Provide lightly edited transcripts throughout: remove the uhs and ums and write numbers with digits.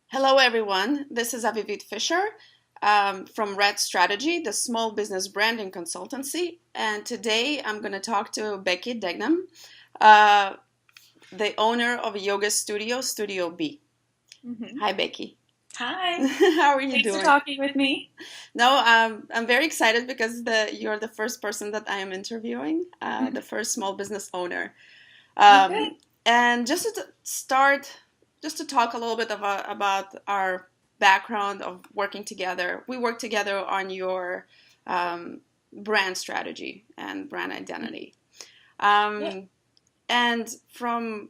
Hello, everyone. This is Avivit Fisher from Red Strategy, the small business branding consultancy. And today I'm going to talk to Becky Duignan, uh, the owner of a yoga studio, Studio B. hmm Hi, Becky. Hi. How are you Thanks for doing? talking with me. No, I'm very excited because you're the first person that I am interviewing, the first small business owner. Oh, good. Um, and just to start, just to talk a little bit about our background of working together. We worked together on your brand strategy and brand identity. Yeah. Um, and from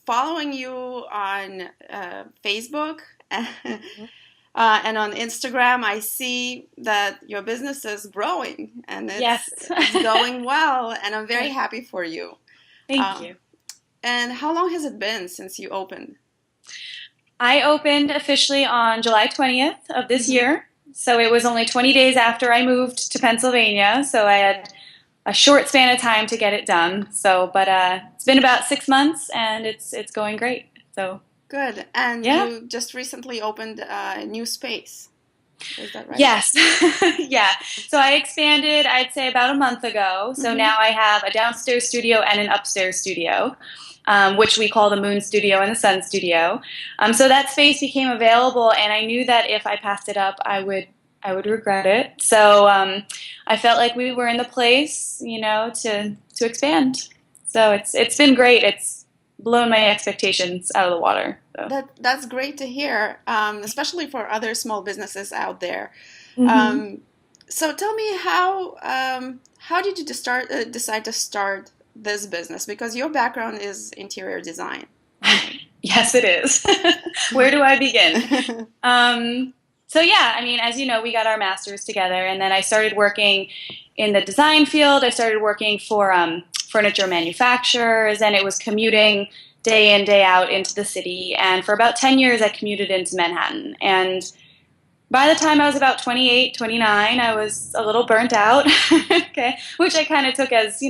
following you on Facebook Mhm. and on Instagram, I see that your business is growing and Yes. it's going well, and I'm very happy for you. Thank Um, you. and how long has it been since you opened? I opened officially on July 20th of this Hmm. year. So it was only 20 days after I moved to Pennsylvania. So I had a short span of time to get it done. But it's been about 6 months and it's going great. So Good. And yeah. you just recently opened a new space. Is that right? Yes. Yeah. So I expanded, I'd say about a month ago. So Hmm. now I have a downstairs studio and an upstairs studio, which we call the Moon Studio and the Sun Studio. So that space became available, and I knew that if I passed it up, I would regret it. So I felt like we were in the place, to expand. So it's been great. It's blown my expectations out of the water. So. That's great to hear, especially for other small businesses out there. hmm Um, so tell me how did you decide to start this business? Because your background is interior design, right? Yes, it is. Where do I begin? Um, so yeah, I mean, as you know, we got our masters together, and then I started working in the design field. I started working for furniture manufacturers, and it was commuting day in, day out into the city. And for about 10 years, I commuted into Manhattan. And by the time I was about 28, 29, I was a little burnt out, okay, which I kind of took as,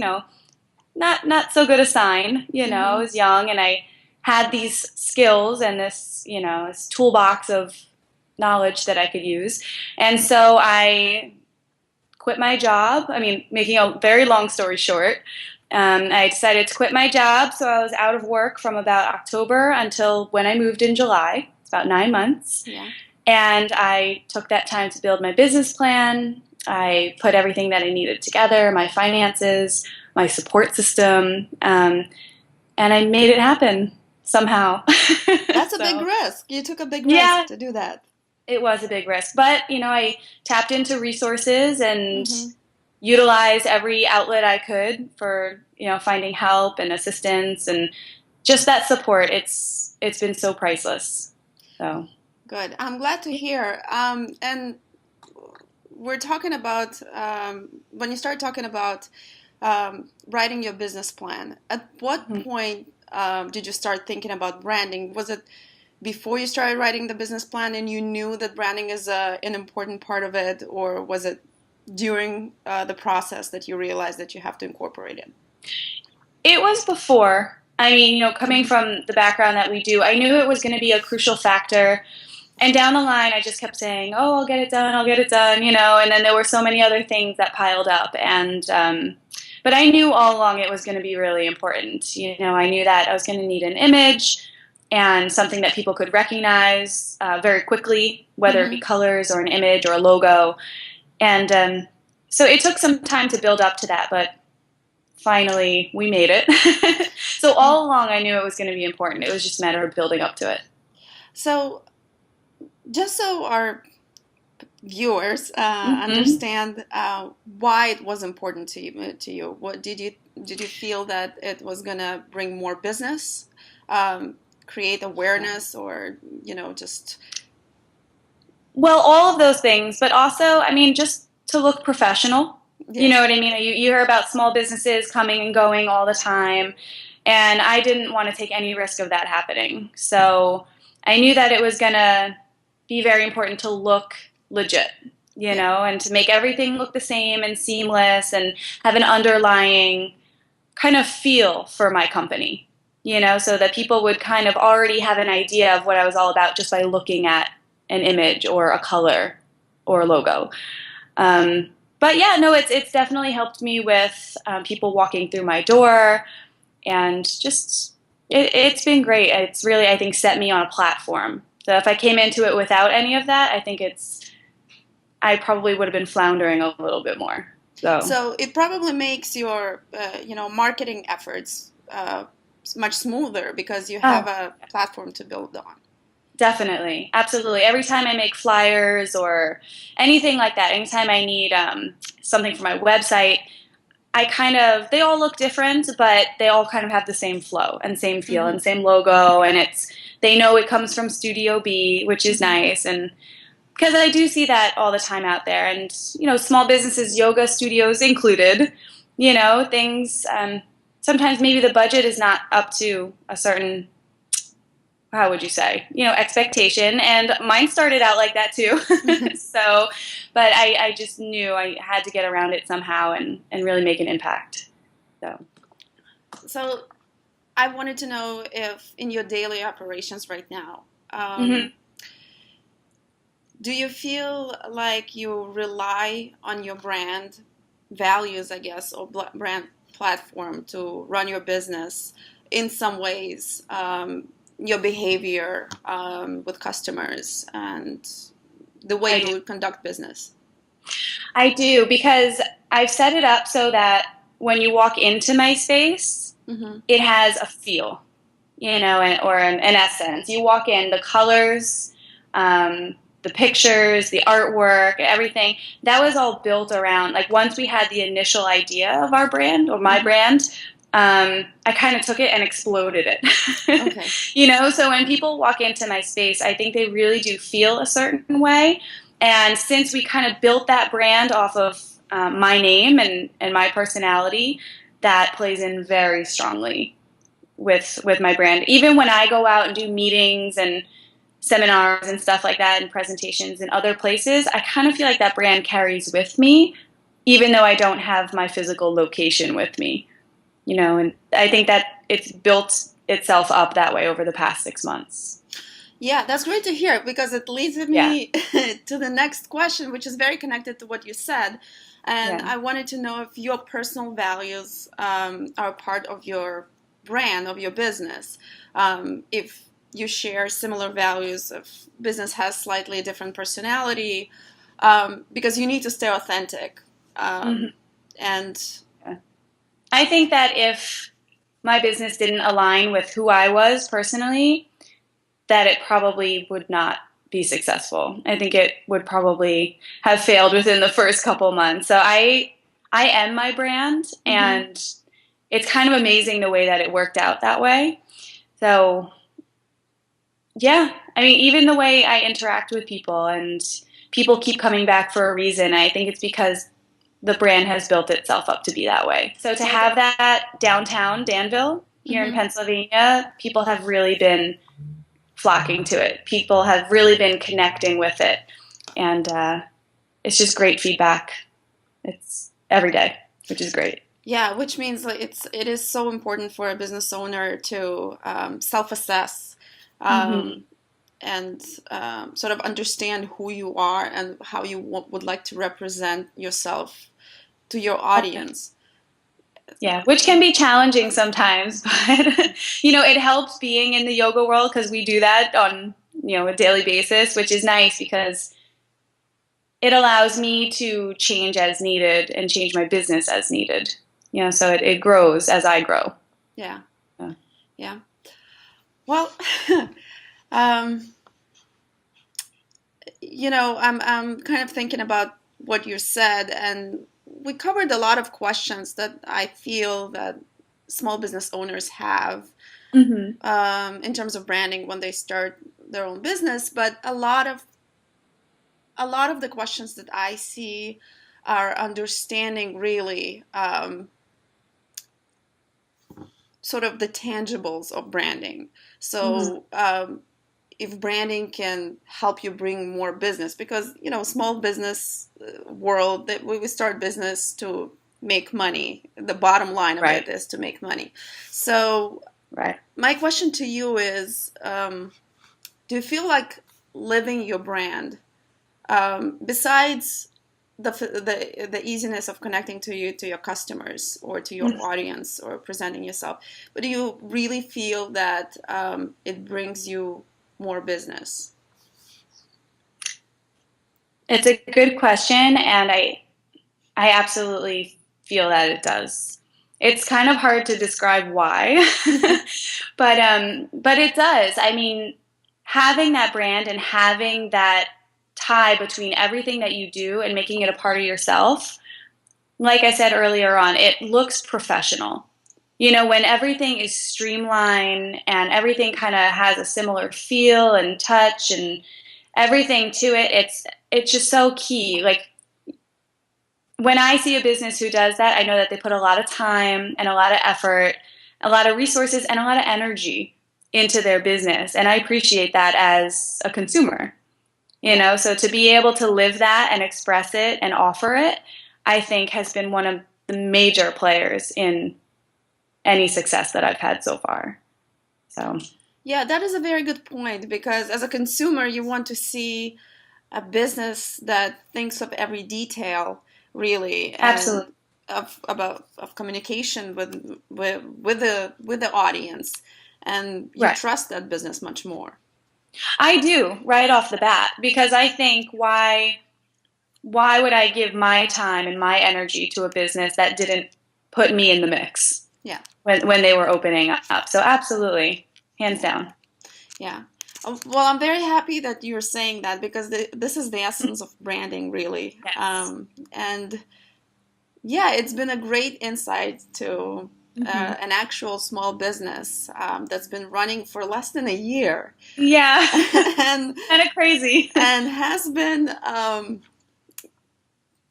not so good a sign. I Hmm. was young and I had these skills and this toolbox of knowledge that I could use. And so I quit my job. I mean, making a very long story short, I decided to quit my job. So I was out of work from about October until when I moved in July. It's about 9 months. Yeah. And I took that time to build my business plan. I put everything that I needed together, my finances, my support system, and I made it happen somehow. That's a big So, risk. You took a big risk yeah, to do that. it was a big risk. But, I tapped into resources and Hmm. utilized every outlet I could for, finding help and assistance and just that support. It's been so priceless. So, Good. I'm glad to hear. And we're talking about when you start talking about writing your business plan. At what mhm. point did you start thinking about branding? Was it before you started writing the business plan and you knew that branding is an important part of it, or was it during the process that you realized that you have to incorporate it? It was before. I mean, coming Hmm. from the background that we do, I knew it was going to be a crucial factor. And down the line, I just kept saying, "Oh, I'll get it done. I'll get it done." And then there were so many other things that piled up. But I knew all along it was going to be really important. I knew that I was going to need an image and something that people could recognize very quickly, whether it be Hmm. colors or an image or a logo. And so it took some time to build up to that, but finally we made it. So Yeah. all along, I knew it was going to be important. It was just a matter of building up to it. So just so our viewers hmm understand why it was important to you. What did you feel that it was gonna bring more business, create awareness, or just Well, all of those things, but also, I mean, just to look professional. You know yes. what I mean? You hear about small businesses coming and going all the time, and I didn't want to take any risk of that happening. So I knew that it was going to be very important to look legit, Yeah. and to make everything look the same and seamless and have an underlying kind of feel for my company. so that people would kind of already have an idea of what I was all about just by looking at an image or a color or a logo. But yeah, no, it's definitely helped me with people walking through my door, and just it's been great. It's really, I think, set me on a platform. So if I came into it without any of that, I think I probably would have been floundering a little bit more. So it probably makes your, marketing efforts much smoother because you have a platform to build on. Definitely. Absolutely. Every time I make flyers or anything like that, anytime I need something for my website, they all look different, but they all kind of have the same flow and same feel and same logo. And they know it comes from Studio B, which is nice. And because I do see that all the time out there. And, small businesses, yoga studios included, things, sometimes maybe the budget is not up to a certain, how would you say, expectation. And mine started out like that too. But I just knew I had to get around it somehow and really make an impact. So I wanted to know if in your daily operations right now, do you feel like you rely on your brand values, I guess, or brand platform to run your business in some ways? Your behavior with customers and the way you conduct business? I do, because I've set it up so that when you walk into my space, it has a feel, or an essence. You walk in, the colors, the pictures, the artwork, everything, that was all built around, like once we had the initial idea of our brand or my brand, I kind of took it and exploded it. Okay. So when people walk into my space, I think they really do feel a certain way. And since we kind of built that brand off of my name and my personality, that plays in very strongly with my brand. Even when I go out and do meetings and seminars and stuff like that and presentations in other places, I kind of feel like that brand carries with me, even though I don't have my physical location with me. And I think that it's built itself up that way over the past 6 months. Yeah, that's great to hear, because it leads me to the next question, which is very connected to what you said. And I wanted to know if your personal values are part of your brand, of your business. If you share similar values, if business has slightly different personality, because you need to stay authentic. And I think that if my business didn't align with who I was personally, that it probably would not be successful. I think it would probably have failed within the first couple months. So I am my brand, and it's kind of amazing the way that it worked out that way. So yeah, I mean, even the way I interact with people, and people keep coming back for a reason, I think it's because the brand has built itself up to be that way. So to have that downtown Danville here in Pennsylvania, people have really been flocking to it. People have really been connecting with it. And it's just great feedback. It's every day, which is great. Yeah, which means it is so important for a business owner to self-assess and sort of understand who you are and how you would like to represent yourself to your audience. Yeah, which can be challenging sometimes, but it helps being in the yoga world, because we do that on a daily basis, which is nice because it allows me to change as needed and change my business as needed. So it grows as I grow. Yeah. Well, I'm kind of thinking about what you said, and we covered a lot of questions that I feel that small business owners have in terms of branding when they start their own business. But a lot of the questions that I see are understanding really sort of the tangibles of branding. So if branding can help you bring more business, because small business world, that we start business to make money. The bottom line of it is to make money. So Right. My question to you is, do you feel like living your brand, besides the easiness of connecting to your customers or to your audience or presenting yourself, but do you really feel that it brings you more business? It's a good question, and I absolutely feel that it does. It's kind of hard to describe why, but it does. I mean, having that brand and having that tie between everything that you do and making it a part of yourself, like I said earlier on, it looks professional. You know, when everything is streamlined and everything kind of has a similar feel and touch and everything to it, it's just so key. Like when I see a business who does that, I know that they put a lot of time and a lot of effort, a lot of resources, and a lot of energy into their business. And I appreciate that as a consumer, you know? So to be able to live that and express it and offer it, I think has been one of the major players in any success that I've had so far. So, Yeah, that is a very good point, because as a consumer, you want to see a business that thinks of every detail, really, and absolutely. of communication with the audience, and you Right. trust that business much more. I do right off the bat because I think why would I give my time and my energy to a business that didn't put me in the mix Yeah, when they were opening up? So absolutely, hands down. yeah. Well, I'm very happy that you're saying that, because this is the essence of branding, really. Yes. And yeah, it's been a great insight to Hmm. an actual small business that's been running for less than a year, Yeah. and Kind of crazy. has been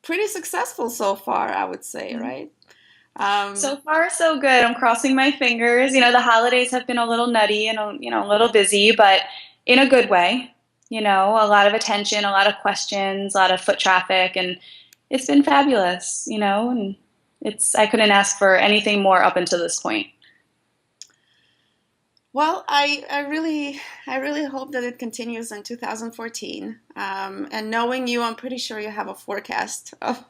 pretty successful so far, I would say, right? So Um, far, so good. I'm crossing my fingers. You know, the holidays have been a little nutty and a little busy, but in a good way. You know, a lot of attention, a lot of questions, a lot of foot traffic, and it's been fabulous. You know, and it's I couldn't ask for anything more up until this point. well, I really hope that it continues in 2014. And knowing you, I'm pretty sure you have a forecast of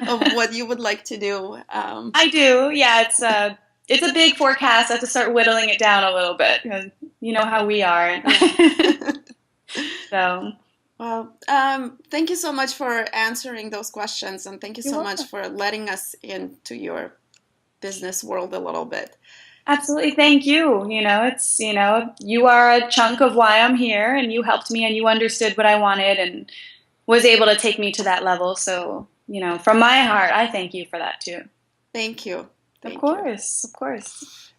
of what you would like to do. I do. Yeah, it's a big forecast. I have to start whittling it down a little bit because you know how we are. Yeah. So Well, thank you so much for answering those questions, and thank you you're so much welcome. for letting us into your business world a little bit. Absolutely. Thank you. You know, you are a chunk of why I'm here and you helped me and you understood what I wanted and was able to take me to that level. So, you know, from my heart, I thank you for that too. Thank you. Of Thank you. course. Of course.